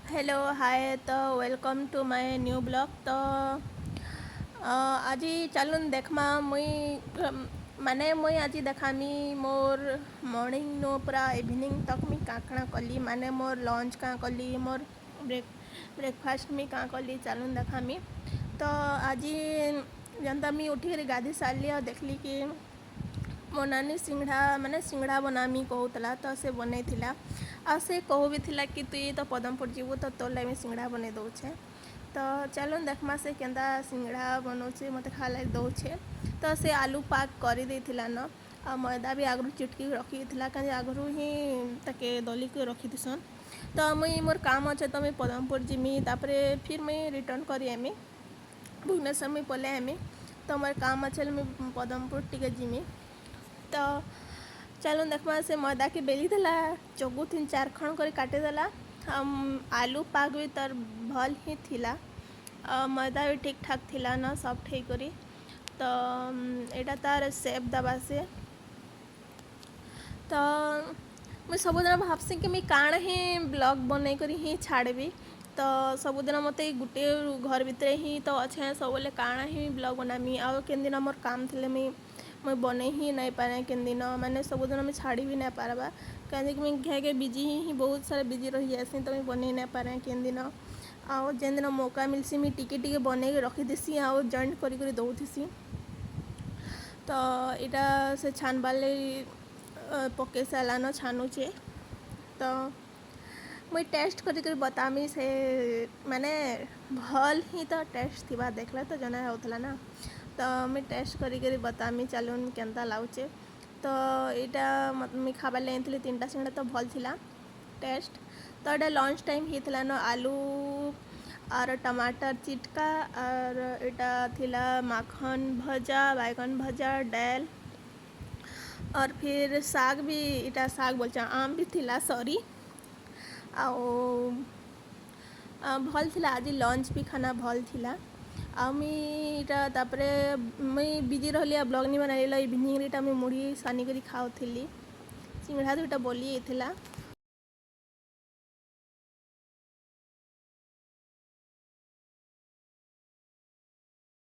Hello hi तो welcome to my new blog तो आज चलुन देखमा मुई माने मुई आज देखामी मोर मॉर्निंग नो पूरा इवनिंग तक मुई काଣା कली माने मोर लंच क्या कली मोर ब्रेकफास्ट में क्या कली चलुन देखामी। तो आज जनता मुई उठी गाधी सारी और देखली कि मो नानी सिंगड़ा माने सिंगड़ा बनामी कहूला तो से बनई आ से कहू भी थिला कि तुई तो पदमपुर जीवु तो तोर लगे सिंगड़ा बने दौचे। तो चलो देखमा से केंदा सिंगड़ा बनाऊे मत खा लगे दौचे। तो से आलू पाक कर देथिला न आ मैदा भी आगु चिटकी रखी कहीं आगु ही ताके दलिक रखी दिसन। तो मुई मोर काम अच्छे तो मुई पदमपुर जिमी तापरे फिर मुई रिटर्न करी आमी भुवनेश्वर में पले आमी। तो मोर काम अच्छे मुई पदमपुर टिके जिमी। तो चलो देखमा से मैदा के बेली देला चोगु 3-4 खण कर काटेदेला। आलू पाक भी तार भल ही थिला मैदा भी ठीक ठाक थिला न सॉफ्ट है करी। तो एटा तार सेप दबा से तो मुझे सबुदिन भावसी कि मुझे काण ही ब्लॉग बनई कर ही छाड़बी। तो सबुदिन मत गोटे घर भितर ही तो अच्छे सब काण ही ब्लॉग बनामी आ केन दिन मोर काम थे मुझे बनई ही नहीं पारे केन दिन माने सबुदिन मुझे छाड़ी भी नहीं पारबा कहीं मुझे घे बिजी ही बहुत सारा बिजी रही जासी तो मुझे बनई नहीं पारे केन दिन आउ जेन दिन मौका मिलसी मुझे टिके टिके बनई रखीदेसी आउ जॉइंट करी दौथीसी। तो यहाँ से छानबाले पके सारान छानुचे। तो मुई टेस्ट करी बतामी से माने भल ही तो टेस्ट थी देखला तो जना होता ना। तो मुई टेस्ट करी बतामी चलून केनता लाउचे। तो यहाँ मुई खाबार लगे 3टा सिंगड़ा तो भल थिला टेस्ट। तो यहाँ लंच टाइम ही थिला न आलू और टमाटर चिटका और यहाँ थिला माखन भजा बैगन भजा डाल और फिर साग भी इटा साग बोलचा आम भी थिला सॉरी आओ भल थिला आज लंच भी खाना भल थिला। आ मुझा तापरे मुई बिजी रही ब्लॉग नहीं बनाइल इवनिंग इटा मुई मुढ़ी सानी करी खाऊली सिंगड़ा दुटा बोली थिला।